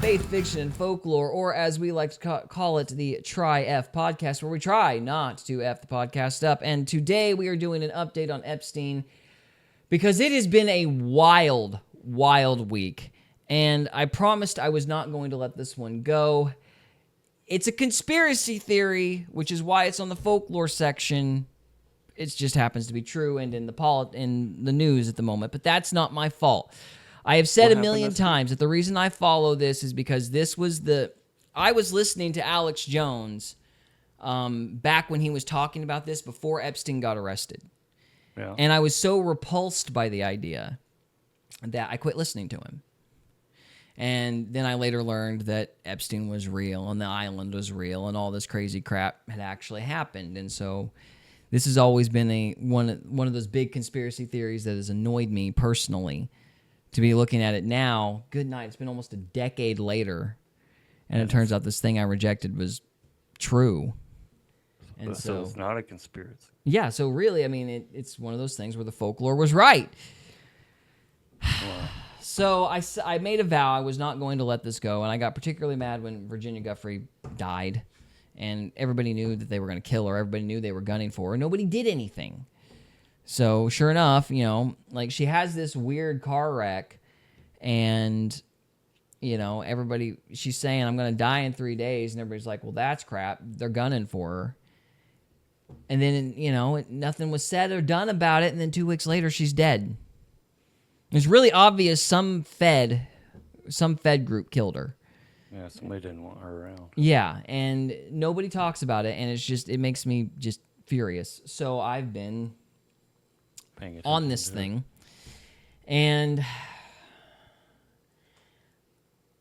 Faith, Fiction, and Folklore, or as we like to call it, the Try F podcast, where we try not to F the podcast up. And today we are doing an update on Epstein because it has been a wild, wild week. And I promised I was not going to let this one go. It's a conspiracy theory, which is why it's on the folklore section. It just happens to be true and in the news at the moment, but that's not my fault. I have said a million times that the reason I follow this is because I was listening to Alex Jones back when he was talking about this before Epstein got arrested. Yeah. And I was so repulsed by the idea that I quit listening to him. And then I later learned that Epstein was real and the island was real and all this crazy crap had actually happened. And so this has always been one of those big conspiracy theories that has annoyed me personally. To be looking at it now, good night, it's been almost a decade later, and it turns out this thing I rejected was true. And so it's not a conspiracy. Yeah, so really, I mean, it's one of those things where the folklore was right. Wow. So I made a vow I was not going to let this go, and I got particularly mad when Virginia Giuffre died, and everybody knew that they were going to kill her. Everybody knew they were gunning for her. Nobody did anything. So sure enough, like she has this weird car wreck and, she's saying, I'm going to die in 3 days. And everybody's like, well, that's crap. They're gunning for her. And then, nothing was said or done about it. And then 2 weeks later, she's dead. It's really obvious some Fed group killed her. Yeah, somebody didn't want her around. Yeah, and nobody talks about it. And it makes me just furious. So I've been on this thing, and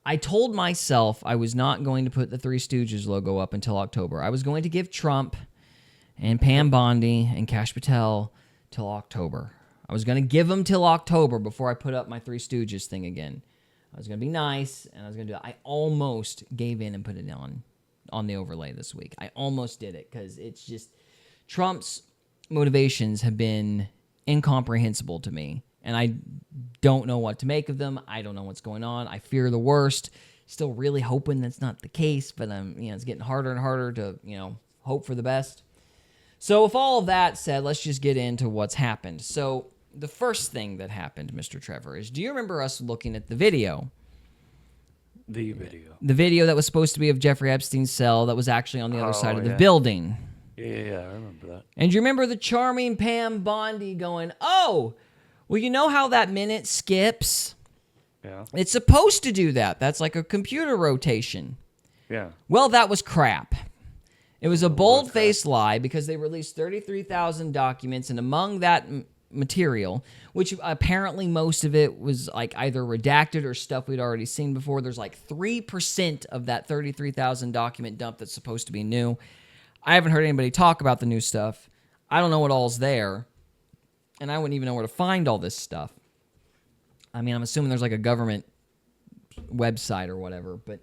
I told myself I was not going to put the Three Stooges logo up until October. I was going to give Trump and Pam Bondi and Kash Patel till October. I was going to give them till October before I put up my Three Stooges thing again. I was going to be nice, and I was going to do it. I almost gave in and put it on the overlay this week. I almost did it because it's just Trump's motivations have been incomprehensible to me, and I don't know what to make of them. I don't know what's going on. I fear the worst. Still really hoping that's not the case, but it's getting harder and harder to hope for the best. So with all of that said, let's just get into what's happened. So the first thing that happened, Mr. Trevor, is do you remember us looking at the video? The video. The video that was supposed to be of Jeffrey Epstein's cell that was actually on the other side of the building. Yeah, I remember that. And do you remember the charming Pam Bondi going, oh, well, you know how that minute skips? Yeah. It's supposed to do that. That's like a computer rotation. Yeah. Well, that was crap. It was a bold-faced lie because they released 33,000 documents, and among that material, which apparently most of it was like either redacted or stuff we'd already seen before, there's like 3% of that 33,000 document dump that's supposed to be new. I haven't heard anybody talk about the new stuff. I don't know what all's there. And I wouldn't even know where to find all this stuff. I mean, I'm assuming there's like a government website or whatever. But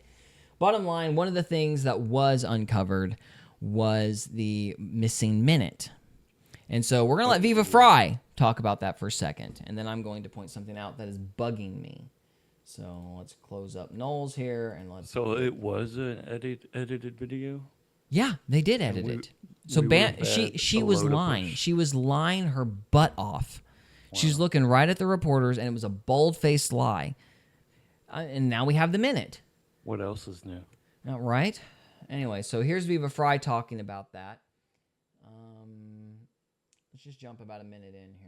bottom line, one of the things that was uncovered was the missing minute. And so we're going to let Viva Fry talk about that for a second. And then I'm going to point something out that is bugging me. So let's close up Knowles here. And let's. So it was an edited video? Yeah, they did edit it. So she was lying. She was lying her butt off. Wow. She was looking right at the reporters, and it was a bold-faced lie. And now we have the minute. What else is new? Right? Anyway, so here's Viva Fry talking about that. Let's just jump about a minute in here.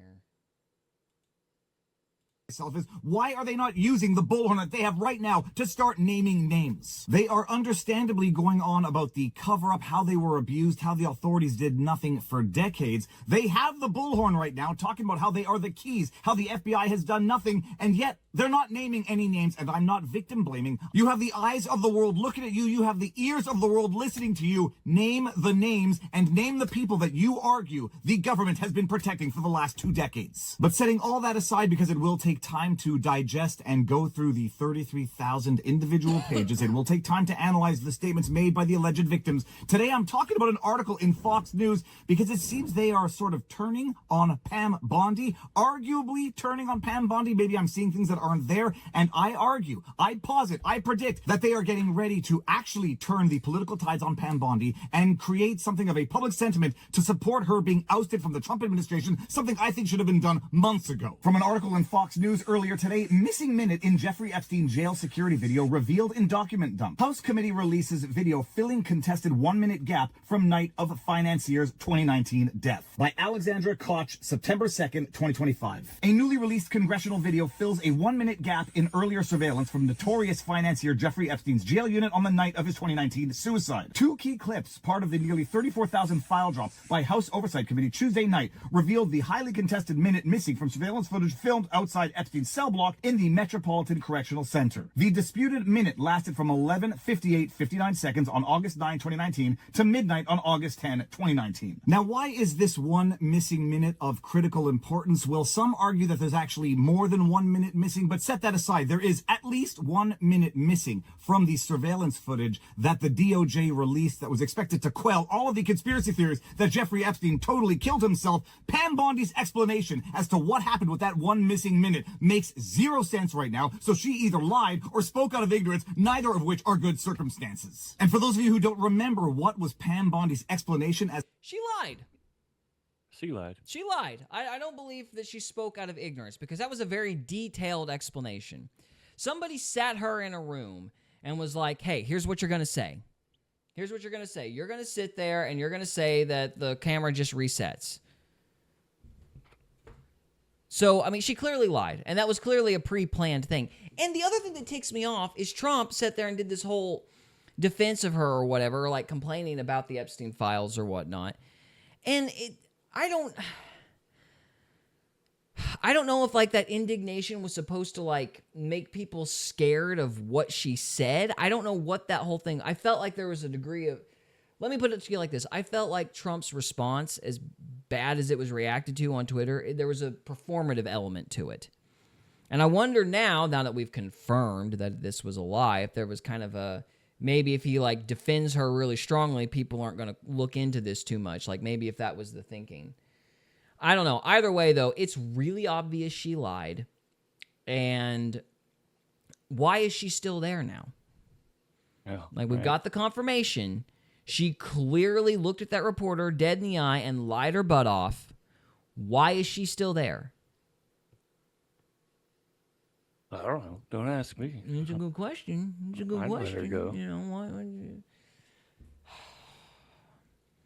Is why are they not using the bullhorn that they have right now to start naming names? They are understandably going on about the cover-up, how they were abused, how the authorities did nothing for decades. They have the bullhorn right now talking about how they are the keys, how the FBI has done nothing, and yet they're not naming any names, and I'm not victim blaming. You have the eyes of the world looking at you. You have the ears of the world listening to you. Name the names and name the people that you argue the government has been protecting for the last 2 decades. But setting all that aside, because it will take time to digest and go through the 33,000 individual pages. It will take time to analyze the statements made by the alleged victims. Today, I'm talking about an article in Fox News because it seems they are sort of turning on Pam Bondi, arguably turning on Pam Bondi. Maybe I'm seeing things that aren't there. And I argue, I posit, I predict that they are getting ready to actually turn the political tides on Pam Bondi and create something of a public sentiment to support her being ousted from the Trump administration, something I think should have been done months ago. From an article in Fox News earlier today, missing minute in Jeffrey Epstein jail security video revealed in document dump. House committee releases video filling contested 1-minute gap from night of financier's 2019 death. By Alexandra Koch, September 2nd, 2025. A newly released congressional video fills a 1-minute gap in earlier surveillance from notorious financier Jeffrey Epstein's jail unit on the night of his 2019 suicide. Two key clips, part of the nearly 34,000 file drop by House Oversight Committee Tuesday night, revealed the highly contested minute missing from surveillance footage filmed outside Epstein's cell block in the Metropolitan Correctional Center. The disputed minute lasted from 11:58:59 seconds on August 9, 2019 to midnight on August 10, 2019. Now, why is this one missing minute of critical importance? Well, some argue that there's actually more than 1 minute missing, but set that aside. There is at least 1 minute missing from the surveillance footage that the DOJ released that was expected to quell all of the conspiracy theories that Jeffrey Epstein totally killed himself. Pam Bondi's explanation as to what happened with that one missing minute makes zero sense right now, so she either lied or spoke out of ignorance, neither of which are good circumstances. And for those of you who don't remember, what was Pam Bondi's explanation as... She lied. She lied. She lied. I don't believe that she spoke out of ignorance because that was a very detailed explanation. Somebody sat her in a room and was like, hey, here's what you're going to say. Here's what you're going to say. You're going to sit there and you're going to say that the camera just resets. So, I mean, she clearly lied, and that was clearly a pre-planned thing. And the other thing that ticks me off is Trump sat there and did this whole defense of her or whatever, like complaining about the Epstein files or whatnot. And I don't know if like that indignation was supposed to like make people scared of what she said. I don't know what that whole thing. I felt like there was a degree of, let me put it to you like this. I felt like Trump's response, as bad as it was reacted to on Twitter, there was a performative element to it. And I wonder now that we've confirmed that this was a lie, if there was kind of a, maybe if he like defends her really strongly, people aren't going to look into this too much. Like maybe if that was the thinking. I don't know. Either way, though, it's really obvious she lied. And why is she still there now? Yeah, like, we've got the confirmation. She clearly looked at that reporter dead in the eye and lied her butt off. Why is she still there? I don't know. Don't ask me. It's a good question. It's a good I'd question. let her go. You know, why would you...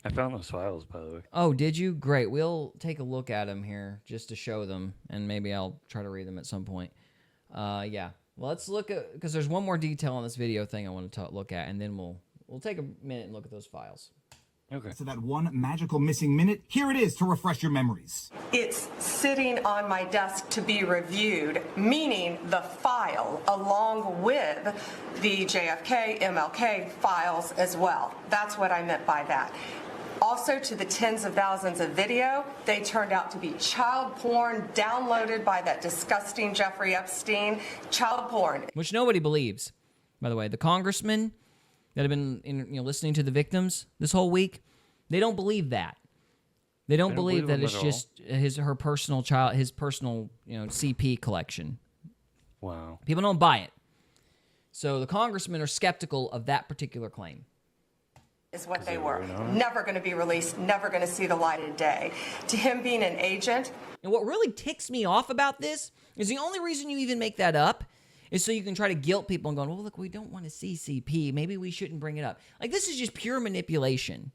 I found those files, by the way. Oh, did you? Great. We'll take a look at them here just to show them, and maybe I'll try to read them at some point. Yeah. Well, let's look at, because there's one more detail on this video thing I want to look at, and then we'll take a minute and look at those files. Okay. So that one magical missing minute, here it is to refresh your memories. It's sitting on my desk to be reviewed, meaning the file along with the JFK, MLK files as well. That's what I meant by that. Also, to the tens of thousands of video, they turned out to be child porn downloaded by that disgusting Jeffrey Epstein. Child porn. Which nobody believes, by the way. The congressmen that have been listening to the victims this whole week, they don't believe that. They don't believe that it's just his personal CP collection. Wow. People don't buy it. So the congressmen are skeptical of that particular claim. Is what they were. Never going to be released, never going to see the light of day. To him being an agent. And what really ticks me off about this is the only reason you even make that up is so you can try to guilt people and go, well, look, we don't want to see CP. Maybe we shouldn't bring it up. Like, this is just pure manipulation.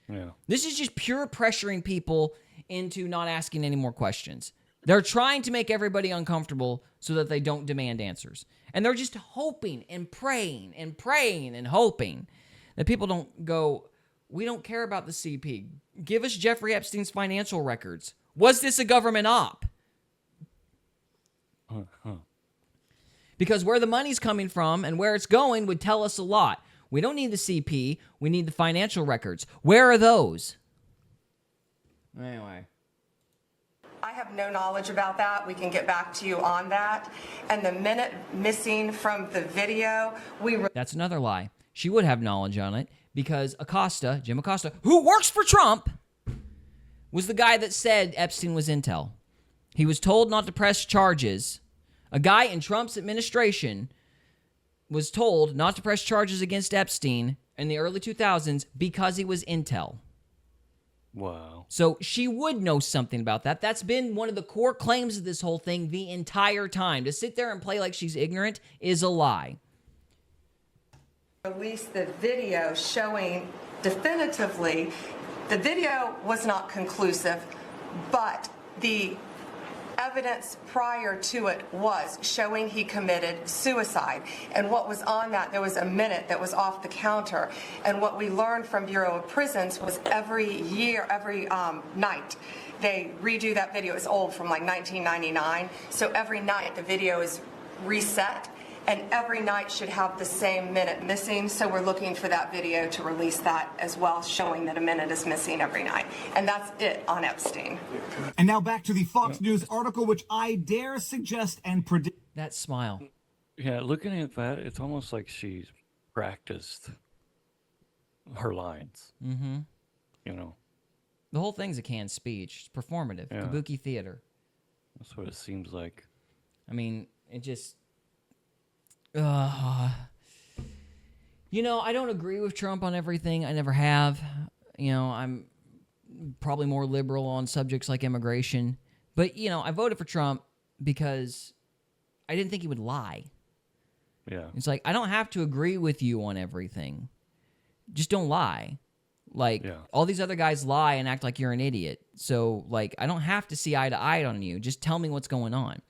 Yeah. This is just pure pressuring people into not asking any more questions. They're trying to make everybody uncomfortable so that they don't demand answers. And they're just hoping and praying and praying and hoping that people don't go, we don't care about the CP. Give us Jeffrey Epstein's financial records. Was this a government op? Because where the money's coming from and where it's going would tell us a lot. We don't need the CP. We need the financial records. Where are those? Anyway. I have no knowledge about that. We can get back to you on that. And the minute missing from the video, That's another lie. She would have knowledge on it because Acosta, Jim Acosta, who works for Trump, was the guy that said Epstein was intel. He was told not to press charges. A guy in Trump's administration was told not to press charges against Epstein in the early 2000s because he was intel. Wow. So she would know something about that. That's been one of the core claims of this whole thing the entire time. To sit there and play like she's ignorant is a lie. released the video showing definitively the video was not conclusive, but the evidence prior to it was showing he committed suicide. And what was on that, there was a minute that was off the counter. And what we learned from Bureau of Prisons was every night, they redo that video. It's old, from like 1999. So every night the video is reset, and every night should have the same minute missing. So we're looking for that video to release that as well, showing that a minute is missing every night. And that's it on Epstein. And now back to the Fox News article, which I dare suggest and predict. That smile. Yeah, looking at that, it's almost like she's practiced her lines. Mm-hmm. You know, The whole thing's a canned speech. It's performative. Yeah. Kabuki theater. that's what it seems like. I mean, it just... You know, I don't agree with Trump on everything. I never have. You know, I'm probably more liberal on subjects like immigration. But, you know, I voted for Trump because I didn't think he would lie. Yeah. It's like, I don't have to agree with you on everything. Just don't lie. Like, Yeah. all these other guys lie and act like you're an idiot. So, like, I don't have to see eye to eye on you. Just tell me what's going on.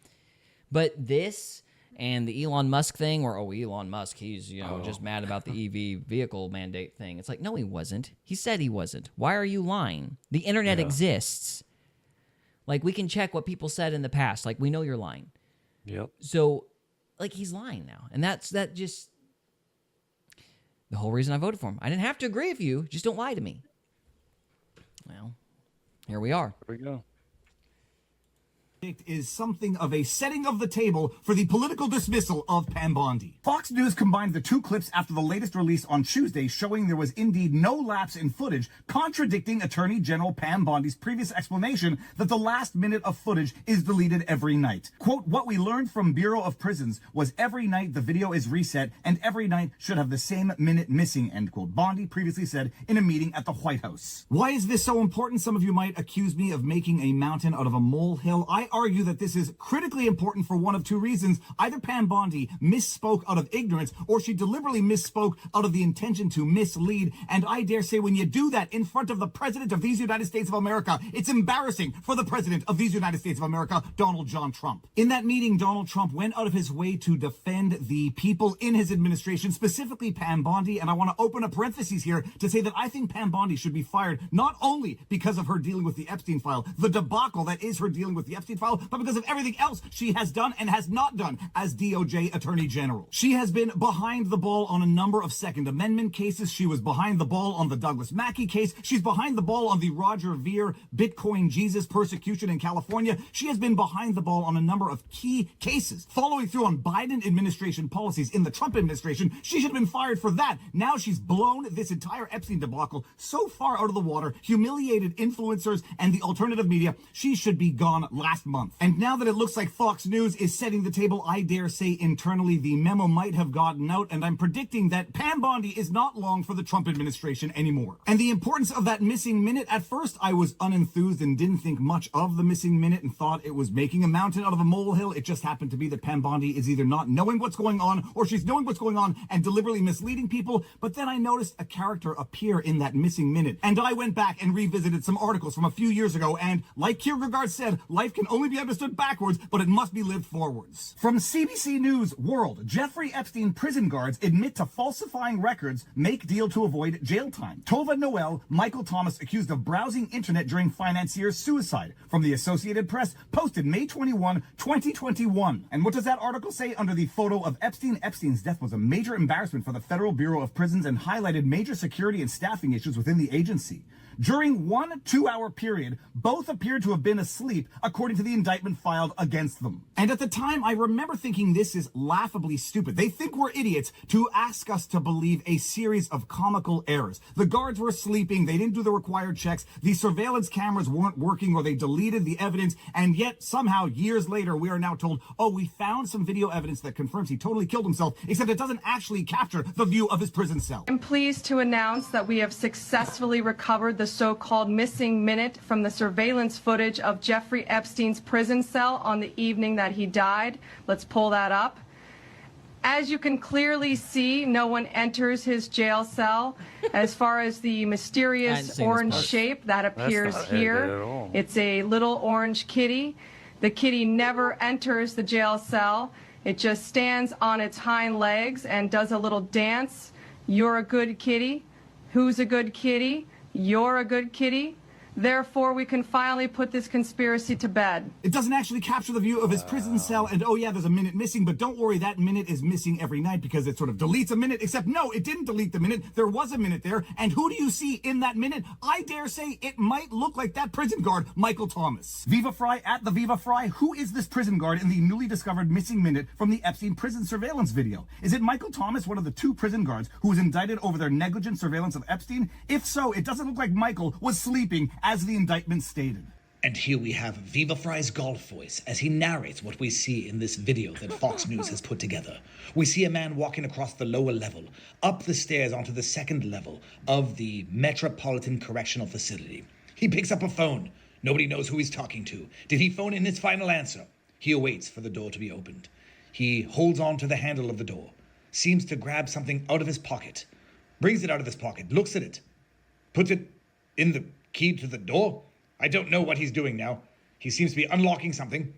But this... and the Elon Musk thing where, Elon Musk, he's, just mad about the EV vehicle mandate thing. It's like, no, he wasn't. He said he wasn't. Why are you lying? The internet exists. Like, we can check what people said in the past. Like, we know you're lying. Yep. So, like, he's lying now. And that's just the whole reason I voted for him. I didn't have to agree with you. Just don't lie to me. Well, here we are. There we go. Is something of a setting of the table for the political dismissal of Pam Bondi. Fox News combined the two clips after the latest release on Tuesday, showing there was indeed no lapse in footage, contradicting Attorney General Pam Bondi's previous explanation that the last minute of footage is deleted every night. Quote, what we learned from Bureau of Prisons was every night the video is reset and every night should have the same minute missing, end quote. Bondi previously said in a meeting at the White House. Why is this so important? Some of you might accuse me of making a mountain out of a molehill. I argue that this is critically important for one of two reasons. Either Pam Bondi misspoke out of ignorance, or she deliberately misspoke out of the intention to mislead. And I dare say when you do that in front of the President of these United States of America, it's embarrassing for the President of these United States of America, Donald John Trump. In that meeting, Donald Trump went out of his way to defend the people in his administration, specifically Pam Bondi. And I want to open a parenthesis here to say that I think Pam Bondi should be fired not only because of her dealing with the Epstein file, the debacle that is her dealing with the Epstein file, but because of everything else she has done and has not done as DOJ Attorney General. She has been behind the ball on a number of Second Amendment cases. She was behind the ball on the Douglas Mackey case. She's behind the ball on the Roger Ver Bitcoin Jesus persecution in California. She has been behind the ball on a number of key cases. Following through on Biden administration policies in the Trump administration, she should have been fired for that. Now she's blown this entire Epstein debacle so far out of the water, humiliated influencers and the alternative media. She should be gone last month. And now that it looks like Fox News is setting the table, I dare say internally the memo might have gotten out, and I'm predicting that Pam Bondi is not long for the Trump administration anymore. And the importance of that missing minute, at first I was unenthused and didn't think much of the missing minute and thought it was making a mountain out of a molehill. It just happened to be that Pam Bondi is either not knowing what's going on or she's knowing what's going on and deliberately misleading people. But then I noticed a character appear in that missing minute, and I went back and revisited some articles from a few years ago, and like Kierkegaard said, life can only be understood backwards, but it must be lived forwards. From CBC News World, Jeffrey Epstein prison guards admit to falsifying records, make deal to avoid jail time. Tova Noel, Michael Thomas accused of browsing internet during financier's suicide. From the Associated Press, posted May 21, 2021. And what does that article say under the photo of Epstein? Epstein's death was a major embarrassment for the Federal Bureau of Prisons and highlighted major security and staffing issues within the agency. During one 2-hour period, both appeared to have been asleep, according to the indictment filed against them. And at the time, I remember thinking this is laughably stupid. They think we're idiots to ask us to believe a series of comical errors. The guards were sleeping, they didn't do the required checks, the surveillance cameras weren't working, or they deleted the evidence, and yet somehow, years later, we are now told, oh, we found some video evidence that confirms he totally killed himself, except it doesn't actually capture the view of his prison cell. I'm pleased to announce that we have successfully recovered the so-called missing minute from the surveillance footage of Jeffrey Epstein's prison cell on the evening that he died. Let's pull that up. As you can clearly see, no one enters his jail cell. As far as the mysterious orange shape that appears here, it's a little orange kitty. The kitty never enters the jail cell. It just stands on its hind legs and does a little dance. You're a good kitty. Who's a good kitty? You're a good kitty. Therefore, we can finally put this conspiracy to bed. It doesn't actually capture the view of his prison cell, and oh yeah, there's a minute missing, but don't worry, that minute is missing every night because it sort of deletes a minute, except no, it didn't delete the minute. There was a minute there, and who do you see in that minute? I dare say it might look like that prison guard, Michael Thomas. Viva Fry at the Viva Fry, who is this prison guard in the newly discovered missing minute from the Epstein prison surveillance video? Is it Michael Thomas, one of the 2 prison guards who was indicted over their negligent surveillance of Epstein? If so, it doesn't look like Michael was sleeping as the indictment stated. And here we have Viva Fry's golf voice as he narrates what we see in this video that Fox News has put together. We see a man walking across the lower level, up the stairs onto the 2nd level of the Metropolitan Correctional Facility. He picks up a phone. Nobody knows who he's talking to. Did he phone in his final answer? He awaits for the door to be opened. He holds on to the handle of the door, seems to grab something out of his pocket, brings it out of his pocket, looks at it, puts it in the key to the door. I don't know what he's doing now. He seems to be unlocking something.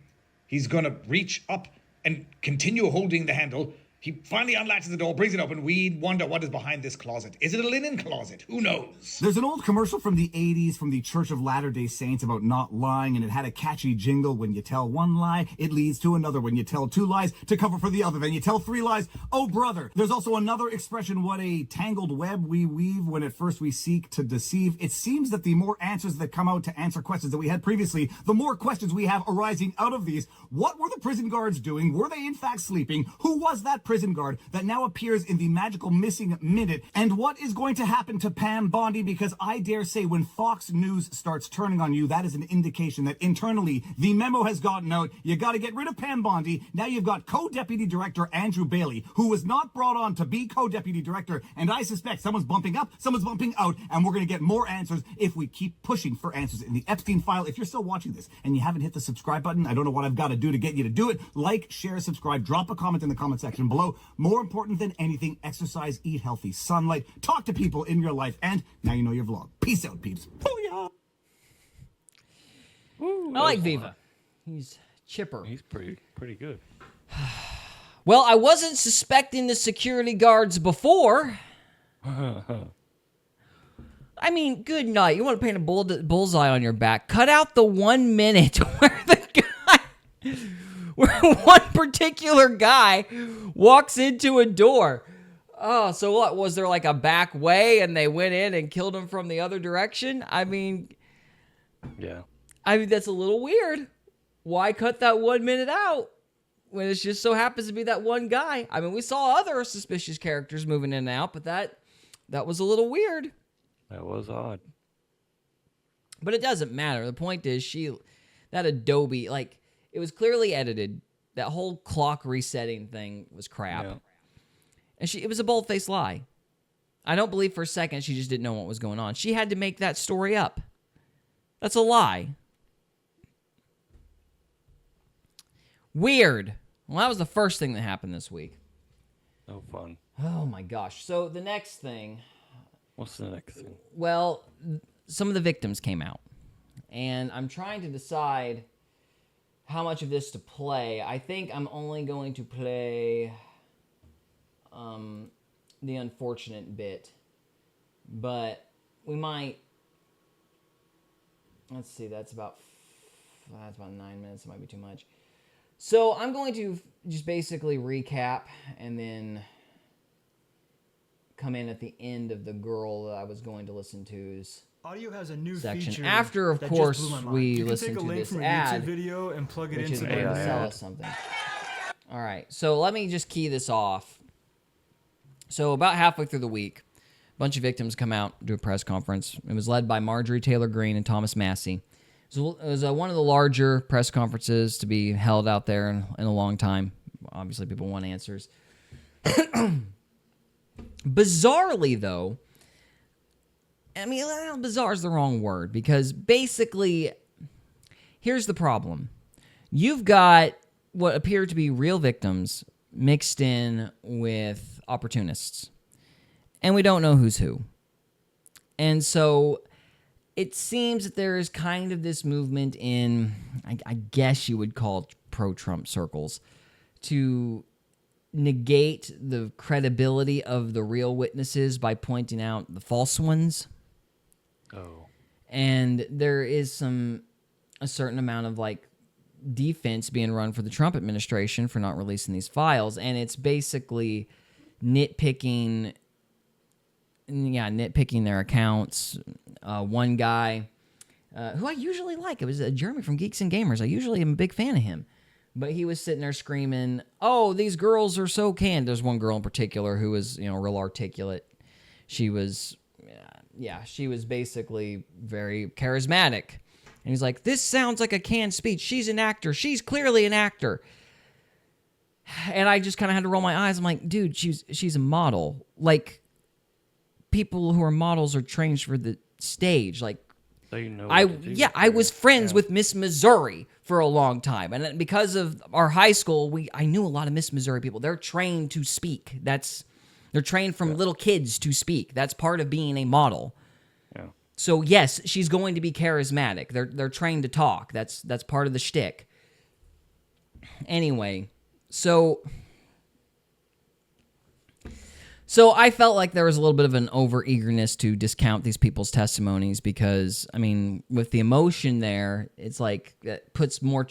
He's gonna reach up and continue holding the handle. He finally unlatches the door, brings it open. We wonder what is behind this closet. Is it a linen closet? Who knows? There's an old commercial from the 80s from the Church of Latter-day Saints about not lying, and it had a catchy jingle. When you tell one lie, it leads to another. When you tell 2 lies, to cover for the other. Then you tell 3 lies. Oh, brother. There's also another expression, what a tangled web we weave when at first we seek to deceive. It seems that the more answers that come out to answer questions that we had previously, the more questions we have arising out of these. What were the prison guards doing? Were they in fact sleeping? Who was that prison guard that now appears in the magical missing minute? And what is going to happen to Pam Bondi? Because I dare say when Fox News starts turning on you, that is an indication that internally the memo has gotten out. You got to get rid of Pam Bondi. Now you've got co-deputy director Andrew Bailey, who was not brought on to be co-deputy director. And I suspect someone's bumping up, someone's bumping out, and we're going to get more answers if we keep pushing for answers in the Epstein file. If you're still watching this and you haven't hit the subscribe button, I don't know what I've got to do to get you to do it. Like, share, subscribe, drop a comment in the comment section below. More important than anything, exercise, eat healthy, sunlight, talk to people in your life, and now you know your vlog. Peace out, peeps. Booyah! I like Viva. He's chipper. He's pretty good. Well, I wasn't suspecting the security guards before. I mean, good night. You want to paint a bullseye on your back. Cut out the 1 minute where the guy... where one particular guy walks into a door. Oh, so what? Was there like a back way and they went in and killed him from the other direction? I mean, Yeah. That's a little weird. Why cut that 1 minute out when it just so happens to be that one guy? I mean, we saw other suspicious characters moving in and out, but that was a little weird. That was odd. But it doesn't matter. The point is that Adobe, like, it was clearly edited. That whole clock resetting thing was crap. Yeah. And it was a bold-faced lie. I don't believe for a second she just didn't know what was going on. She had to make that story up. That's a lie. Weird. Well, that was the first thing that happened this week. No fun. Oh, my gosh. So the next thing... What's the next thing? Well, some of the victims came out. And I'm trying to decide how much of this to play. I think I'm only going to play the unfortunate bit. But we might... Let's see, that's about 9 minutes. It might be too much. So I'm going to just basically recap and then come in at the end of the girl that I was going to listen to's Audio has a new section. feature After, of that course, just blew my mind. we You can listen take a to link this from a ad, YouTube video and plug it which is into going to the sell us something. All right, so let me just key this off. So about halfway through the week, a bunch of victims come out, do a press conference. It was led by Marjorie Taylor Greene and Thomas Massey. So it was one of the larger press conferences to be held out there in a long time. Obviously, people want answers. Bizarrely, though, I mean, bizarre is the wrong word, because basically, here's the problem. You've got what appear to be real victims mixed in with opportunists, and we don't know who's who. And so it seems that there is kind of this movement in, I guess you would call it pro-Trump circles, to negate the credibility of the real witnesses by pointing out the false ones. Oh. And there is a certain amount of like defense being run for the Trump administration for not releasing these files, and it's basically nitpicking their accounts. One guy who I usually like, it was Jeremy from Geeks and Gamers. I usually am a big fan of him, but he was sitting there screaming, "Oh, these girls are so canned." There's one girl in particular who was, real articulate. She was, she was basically very charismatic. And he's like, "This sounds like a canned speech. She's an actor. She's clearly an actor." And I just kind of had to roll my eyes. I'm like, dude, she's a model. Like, people who are models are trained for the stage. Like, They know I what to do I there. was friends Yeah. with Miss Missouri for a long time, and because of our high school, I knew a lot of Miss Missouri people. They're trained to speak. They're trained from little kids to speak. That's part of being a model. Yeah. So yes, she's going to be charismatic. They're trained to talk. That's part of the shtick. Anyway, so I felt like there was a little bit of an over-eagerness to discount these people's testimonies because, I mean, with the emotion there, it's like it puts more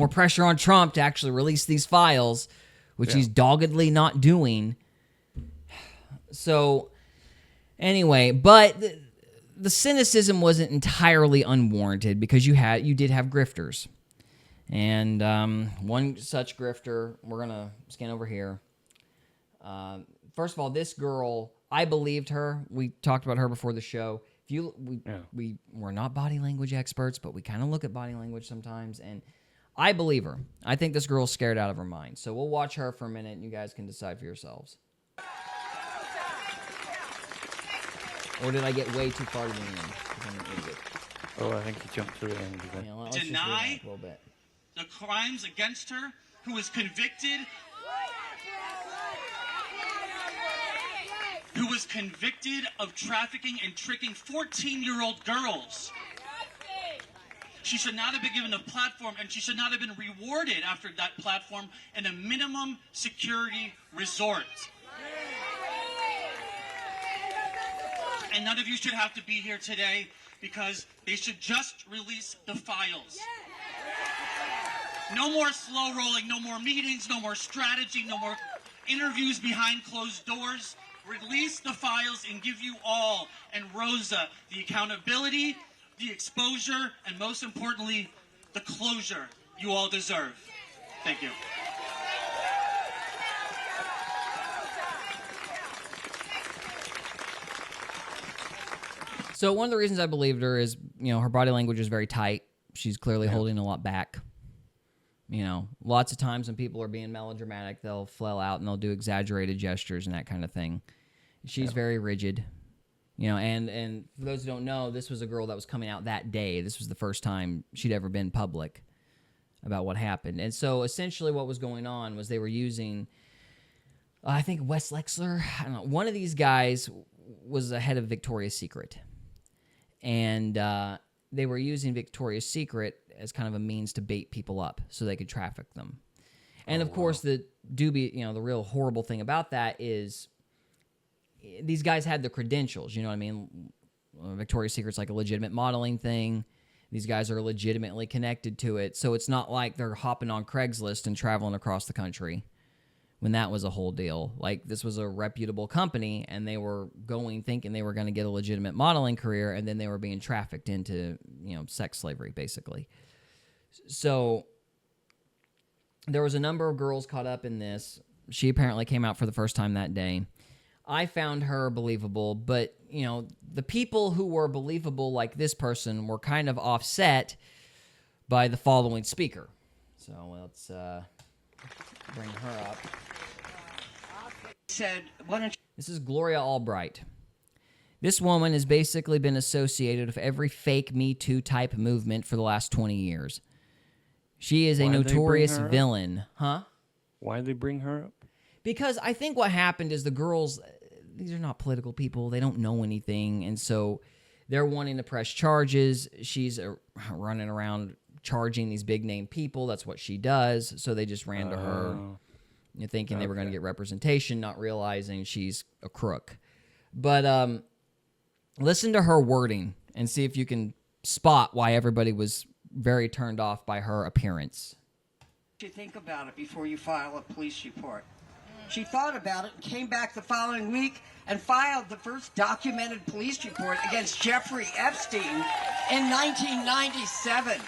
pressure on Trump to actually release these files, which he's doggedly not doing. So, anyway, but the cynicism wasn't entirely unwarranted because you did have grifters. And one such grifter, we're going to scan over here. First of all, this girl, I believed her. We talked about her before the show. We're not body language experts, but we kind of look at body language sometimes, and I believe her. I think this girl's scared out of her mind. So we'll watch her for a minute, and you guys can decide for yourselves. Or did I get way too far to the end? 'Cause I'm an idiot. Oh, I think you jumped to the end. Of Yeah, let's just read Deny that a little bit. the crimes against her, who was convicted of trafficking and tricking 14-year-old girls. She should not have been given a platform, and she should not have been rewarded after that platform in a minimum security resort. And none of you should have to be here today because they should just release the files. No more slow rolling, no more meetings, no more strategy, no more interviews behind closed doors. Release the files and give you all and Rosa the accountability, the exposure, and most importantly, the closure you all deserve. Thank you. So one of the reasons I believed her is, her body language is very tight. She's clearly holding a lot back. Lots of times when people are being melodramatic, they'll flail out and they'll do exaggerated gestures and that kind of thing. She's very rigid. And for those who don't know, this was a girl that was coming out that day. This was the first time she'd ever been public about what happened. And so essentially what was going on was they were using, I think Wes Lexler, I don't know, one of these guys was the head of Victoria's Secret. And they were using Victoria's Secret as kind of a means to bait people up so they could traffic them. And of course, the real horrible thing about that is these guys had the credentials, you know what I mean? Victoria's Secret's like a legitimate modeling thing. These guys are legitimately connected to it. So it's not like they're hopping on Craigslist and traveling across the country when that was a whole deal. Like, this was a reputable company, and they were thinking they were going to get a legitimate modeling career, and then they were being trafficked into, sex slavery, basically. So there was a number of girls caught up in this. She apparently came out for the first time that day. I found her believable, but, the people who were believable, like this person, were kind of offset by the following speaker. So let's bring her up. This is Gloria Albright. This woman has basically been associated with every fake Me Too type movement for the last 20 years. She is a notorious villain. Huh? Why'd they bring her up? Because I think what happened is the girls, these are not political people. They don't know anything. And so they're wanting to press charges. She's running around charging these big name people. That's what she does. So they just ran to her, thinking they were going to get representation, not realizing she's a crook. But listen to her wording and see if you can spot why everybody was very turned off by her appearance. You think about it before you file a police report. She thought about it and came back the following week and filed the first documented police report against Jeffrey Epstein in 1997.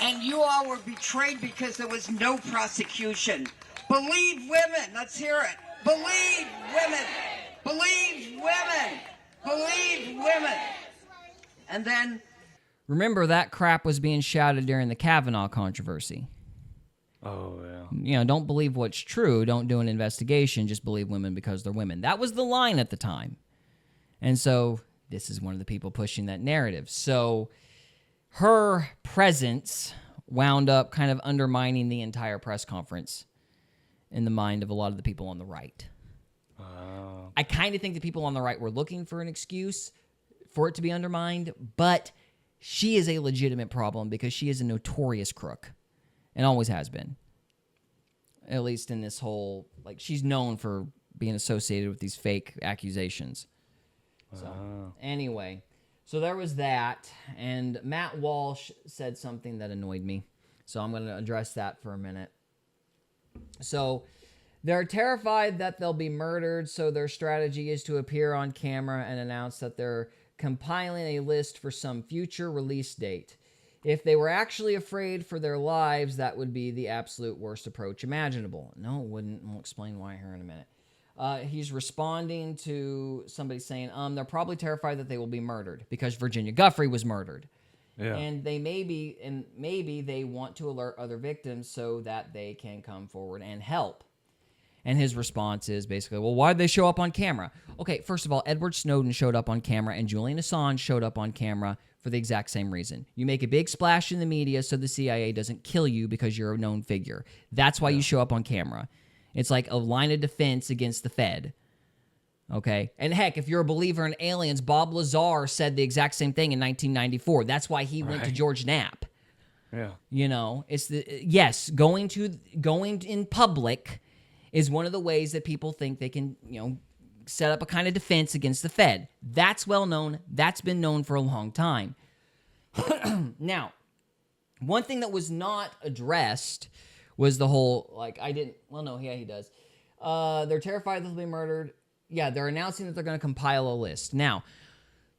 And you all were betrayed because there was no prosecution. Believe women. Let's hear it. Believe women. Believe women. Believe women. And then... Remember, that crap was being shouted during the Kavanaugh controversy. Oh, yeah. Don't believe what's true. Don't do an investigation. Just believe women because they're women. That was the line at the time. And so this is one of the people pushing that narrative. So her presence wound up kind of undermining the entire press conference in the mind of a lot of the people on the right. I kind of think the people on the right were looking for an excuse for it to be undermined, but she is a legitimate problem because she is a notorious crook and always has been. At least in this whole, she's known for being associated with these fake accusations. So, anyway, so there was that, and Matt Walsh said something that annoyed me, so I'm going to address that for a minute. So, they're terrified that they'll be murdered, so their strategy is to appear on camera and announce that they're compiling a list for some future release date. If they were actually afraid for their lives, that would be the absolute worst approach imaginable. No, it wouldn't. We'll explain why here in a minute. He's responding to somebody saying, they're probably terrified that they will be murdered because Virginia Giuffre was murdered. Yeah. And maybe they want to alert other victims so that they can come forward and help. And his response is basically, well, why'd they show up on camera? Okay, first of all, Edward Snowden showed up on camera and Julian Assange showed up on camera for the exact same reason. You make a big splash in the media so the CIA doesn't kill you because you're a known figure. That's why you show up on camera. It's like a line of defense against the Fed. Okay? And heck, if you're a believer in aliens, Bob Lazar said the exact same thing in 1994. That's why he went to George Knapp. Yeah. Yes, going in public is one of the ways that people think they can, set up a kind of defense against the Fed. That's well known. That's been known for a long time. Now, one thing that was not addressed was the whole, he does. They're terrified they'll be murdered. Yeah, they're announcing that they're going to compile a list. Now,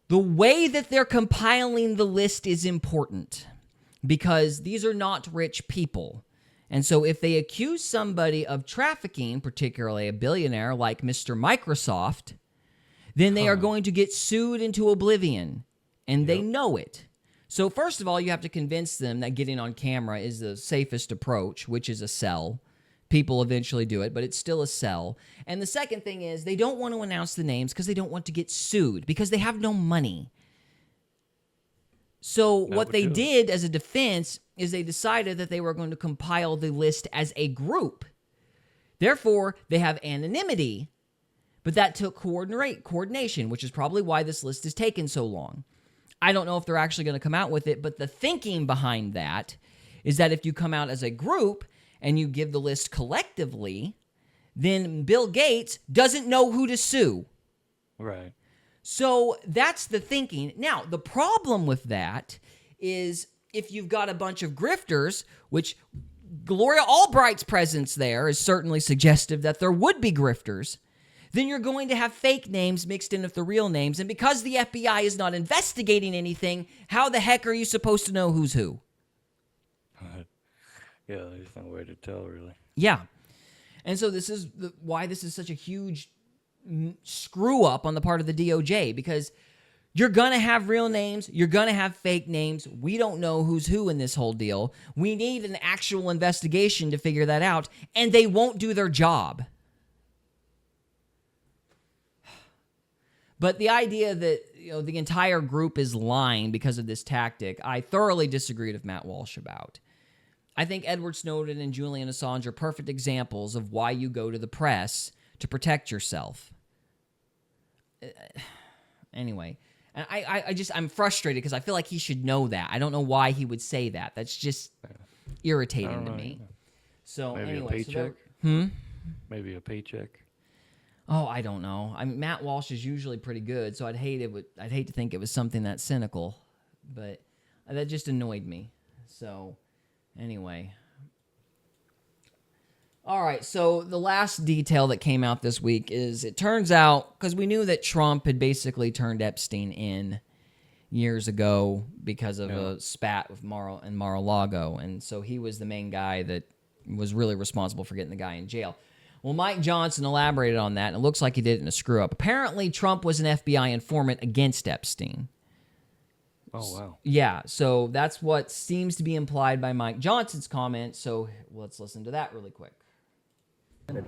the way that they're compiling the list is important because these are not rich people. And so if they accuse somebody of trafficking, particularly a billionaire like Mr. Microsoft, then they are going to get sued into oblivion, and they know it. So first of all, you have to convince them that getting on camera is the safest approach, which is a sell. People eventually do it, but it's still a sell. And the second thing is they don't want to announce the names because they don't want to get sued because they have no money. So what they did as a defense is they decided that they were going to compile the list as a group. Therefore, they have anonymity, but that took coordination, which is probably why this list has taken so long. I don't know if they're actually going to come out with it, but the thinking behind that is that if you come out as a group and you give the list collectively, then Bill Gates doesn't know who to sue. Right. So that's the thinking. Now, the problem with that is if you've got a bunch of grifters, which Gloria Albright's presence there is certainly suggestive that there would be grifters, then you're going to have fake names mixed in with the real names. And because the FBI is not investigating anything, how the heck are you supposed to know who's who? Yeah, there's no way to tell, really. Yeah. And so this is why this is such a huge screw up on the part of the DOJ, because you're going to have real names. You're going to have fake names. We don't know who's who in this whole deal. We need an actual investigation to figure that out, and they won't do their job. But the idea that the entire group is lying because of this tactic, I thoroughly disagreed with Matt Walsh about. I think Edward Snowden and Julian Assange are perfect examples of why you go to the press to protect yourself. Anyway, and I'm frustrated because I feel like he should know that. I don't know why he would say that. That's just irritating to me. So maybe anyway, a paycheck. Maybe a paycheck. Oh, I don't know. Matt Walsh is usually pretty good, so I'd hate to think it was something that cynical, but that just annoyed me. So anyway. All right, so the last detail that came out this week is it turns out, because we knew that Trump had basically turned Epstein in years ago because of a spat with Mar-a-Lago, and so he was the main guy that was really responsible for getting the guy in jail. Well, Mike Johnson elaborated on that, and it looks like he did it in a screw-up. Apparently, Trump was an FBI informant against Epstein. Oh, wow. Yeah, so that's what seems to be implied by Mike Johnson's comment, so let's listen to that really quick.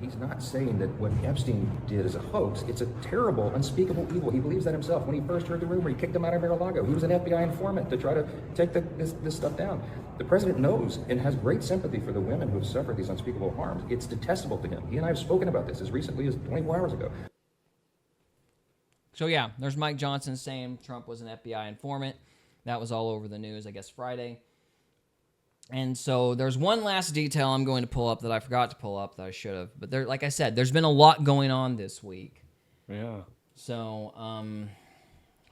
He's not saying that what Epstein did is a hoax. It's a terrible, unspeakable evil. He believes that himself. When he first heard the rumor, he kicked him out of Mar-a-Lago. He was an FBI informant to try to take this stuff down. The president knows and has great sympathy for the women who have suffered these unspeakable harms. It's detestable to him. He and I have spoken about this as recently as 24 hours ago. So yeah, there's Mike Johnson saying Trump was an FBI informant. That was all over the news, I guess, Friday. And so there's one last detail I'm going to pull up that I forgot to pull up that I should have. But there, like I said, there's been a lot going on this week. Yeah. So,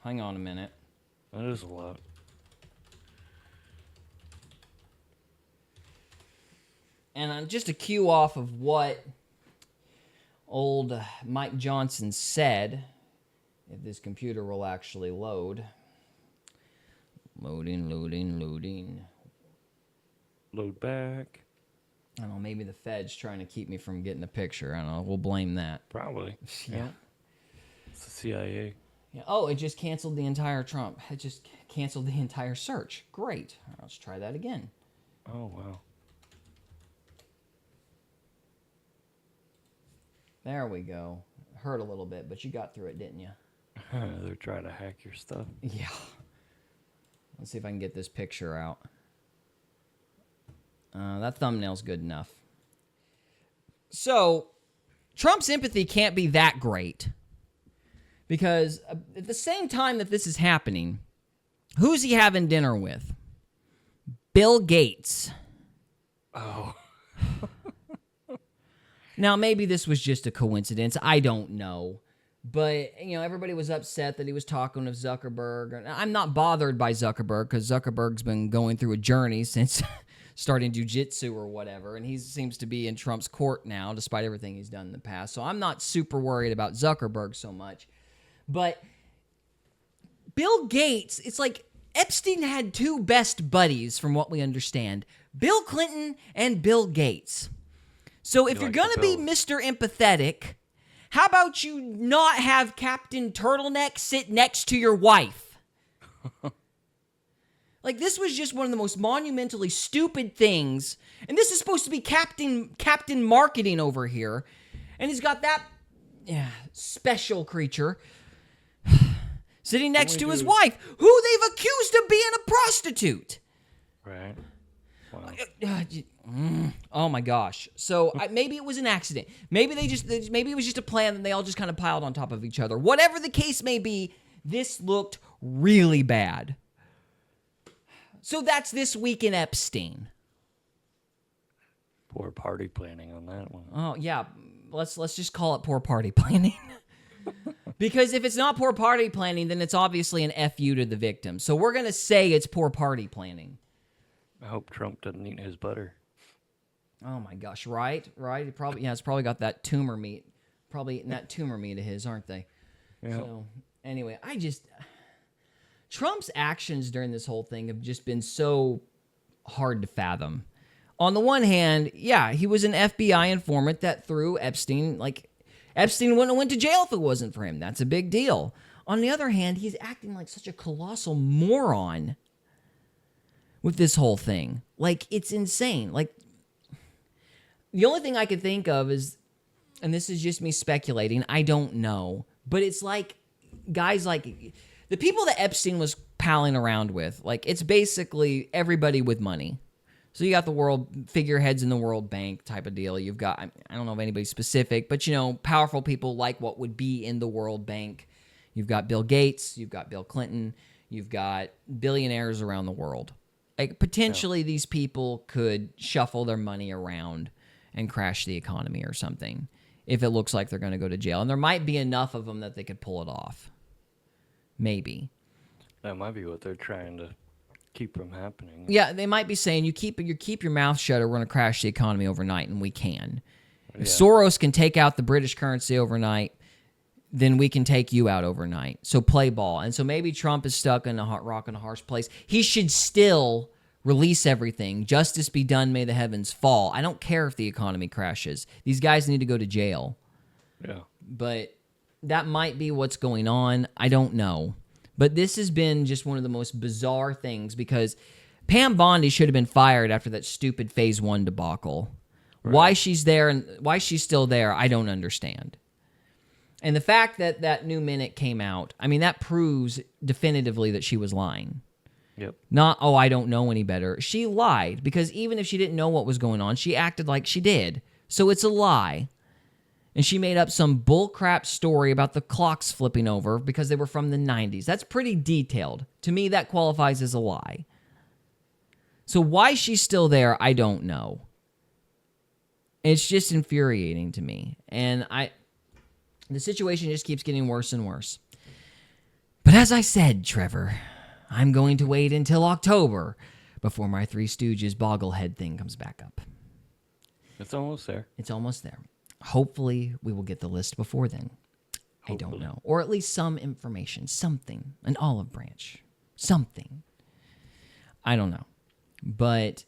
hang on a minute. That is a lot. And just to cue off of what old Mike Johnson said, if this computer will actually load. Loading. Load back. I don't know, maybe the Fed's trying to keep me from getting a picture. I don't know. We'll blame that. Probably. Yeah. It's the CIA. Yeah. Oh, it just canceled the entire Trump. It just canceled the entire search. Great. All right, let's try that again. Oh, wow. There we go. Hurt a little bit, but you got through it, didn't you? They're trying to hack your stuff. Yeah. Let's see if I can get this picture out. That thumbnail's good enough. So, Trump's empathy can't be that great. Because at the same time that this is happening, who's he having dinner with? Bill Gates. Oh. Now, maybe this was just a coincidence. I don't know. But, everybody was upset that he was talking with Zuckerberg. I'm not bothered by Zuckerberg because Zuckerberg's been going through a journey since starting jiu-jitsu or whatever. And he seems to be in Trump's court now, despite everything he's done in the past. So I'm not super worried about Zuckerberg so much. But Bill Gates, it's like Epstein had two best buddies, from what we understand. Bill Clinton and Bill Gates. So if you're going to be Mr. Empathetic, how about you not have Captain Turtleneck sit next to your wife? Like, this was just one of the most monumentally stupid things. And this is supposed to be Captain Marketing over here. And he's got that special creature sitting next to his wife, who they've accused of being a prostitute. Right. Wow. Oh my gosh! So maybe it was an accident. Maybe maybe it was just a plan, and they all just kind of piled on top of each other. Whatever the case may be, this looked really bad. So that's this week in Epstein. Poor party planning on that one. Oh yeah, let's just call it poor party planning. Because if it's not poor party planning, then it's obviously an FU to the victim. So we're gonna say it's poor party planning. I hope Trump doesn't eat his butter. Oh my gosh, right? It probably, it's probably got that tumor meat. Probably eating that tumor meat of his, aren't they? Yeah. So, anyway, Trump's actions during this whole thing have just been so hard to fathom. On the one hand, yeah, he was an FBI informant that threw Epstein, Epstein wouldn't have went to jail if it wasn't for him. That's a big deal. On the other hand, he's acting like such a colossal moron with this whole thing. It's insane. The only thing I could think of is, and this is just me speculating, I don't know, but it's guys the people that Epstein was palling around with, it's basically everybody with money. So you got the world figureheads in the World Bank type of deal. You've got, I don't know of anybody specific, but powerful people like what would be in the World Bank. You've got Bill Gates, you've got Bill Clinton, you've got billionaires around the world. Potentially these people could shuffle their money around and crash the economy or something if it looks like they're going to go to jail. And there might be enough of them that they could pull it off. Maybe. That might be what they're trying to keep from happening. Yeah, they might be saying, you keep your mouth shut or we're going to crash the economy overnight, and we can. If Soros can take out the British currency overnight, then we can take you out overnight. So play ball. And so maybe Trump is stuck in a hot rock in a harsh place. He should still release everything. Justice be done, may the heavens fall. I don't care if the economy crashes. These guys need to go to jail. Yeah. But that might be what's going on. I don't know. But this has been just one of the most bizarre things because Pam Bondi should have been fired after that stupid Phase 1 debacle. Right. Why she's there and why she's still there, I don't understand. And the fact that that new minute came out, that proves definitively that she was lying. Yep. Not, I don't know any better. She lied because even if she didn't know what was going on, she acted like she did. So it's a lie. And she made up some bullcrap story about the clocks flipping over because they were from the 90s. That's pretty detailed. To me, that qualifies as a lie. So why she's still there, I don't know. It's just infuriating to me. And the situation just keeps getting worse and worse. But as I said, Trevor, I'm going to wait until October before my Three Stooges bogglehead thing comes back up. It's almost there. It's almost there. Hopefully, we will get the list before then. Hopefully. I don't know. Or at least some information, something, an olive branch, something. I don't know. But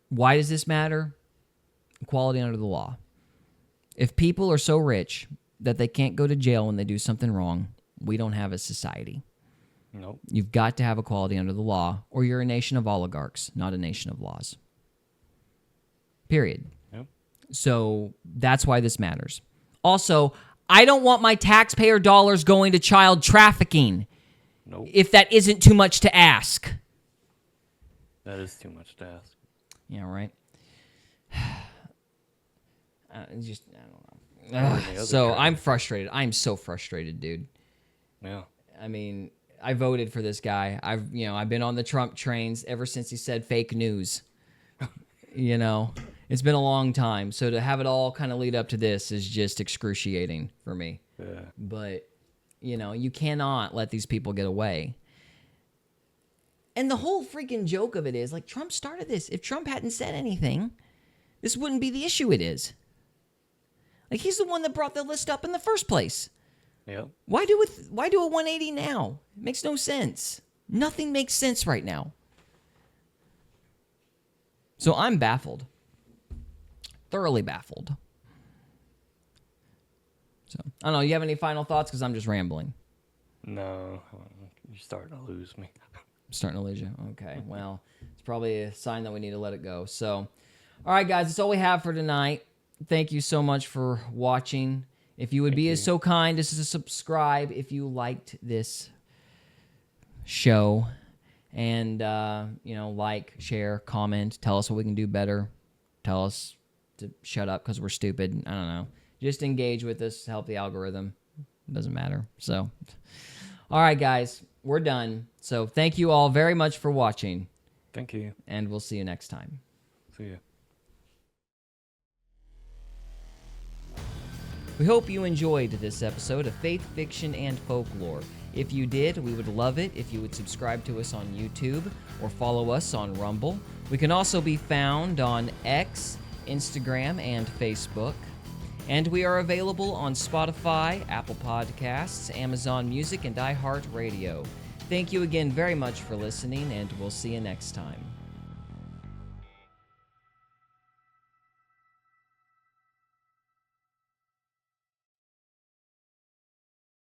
why does this matter? Equality under the law. If people are so rich that they can't go to jail when they do something wrong, we don't have a society. Nope. You've got to have equality under the law, or you're a nation of oligarchs, not a nation of laws. Period. Yep. So that's why this matters. Also, I don't want my taxpayer dollars going to child trafficking. Nope. If that isn't too much to ask. That is too much to ask. Yeah, right? I don't know. So I'm frustrated. I'm so frustrated, dude. Yeah. I voted for this guy. I've been on the Trump trains ever since he said fake news. It's been a long time. So to have it all kind of lead up to this is just excruciating for me. Yeah. But, you cannot let these people get away. And the whole freaking joke of it is, Trump started this. If Trump hadn't said anything, this wouldn't be the issue it is. He's the one that brought the list up in the first place. Yep. Why do a 180 now? It makes no sense. Nothing makes sense right now. So I'm baffled. Thoroughly baffled. So, I don't know. You have any final thoughts? Because I'm just rambling. No. You're starting to lose me. I'm starting to lose you. Okay. Well, it's probably a sign that we need to let it go. So, all right, guys. That's all we have for tonight. Thank you so much for watching. If you would be so kind as to subscribe if you liked this show. And, like, share, comment, tell us what we can do better. Tell us to shut up because we're stupid. I don't know. Just engage with us, help the algorithm. It doesn't matter. So, all right, guys, we're done. So thank you all very much for watching. Thank you. And we'll see you next time. See ya. We hope you enjoyed this episode of Faith, Fiction, and Folklore. If you did, we would love it if you would subscribe to us on YouTube or follow us on Rumble. We can also be found on X Instagram, and Facebook. And we are available on Spotify, Apple Podcasts, Amazon Music, and iHeartRadio. Thank you again very much for listening, and we'll see you next time.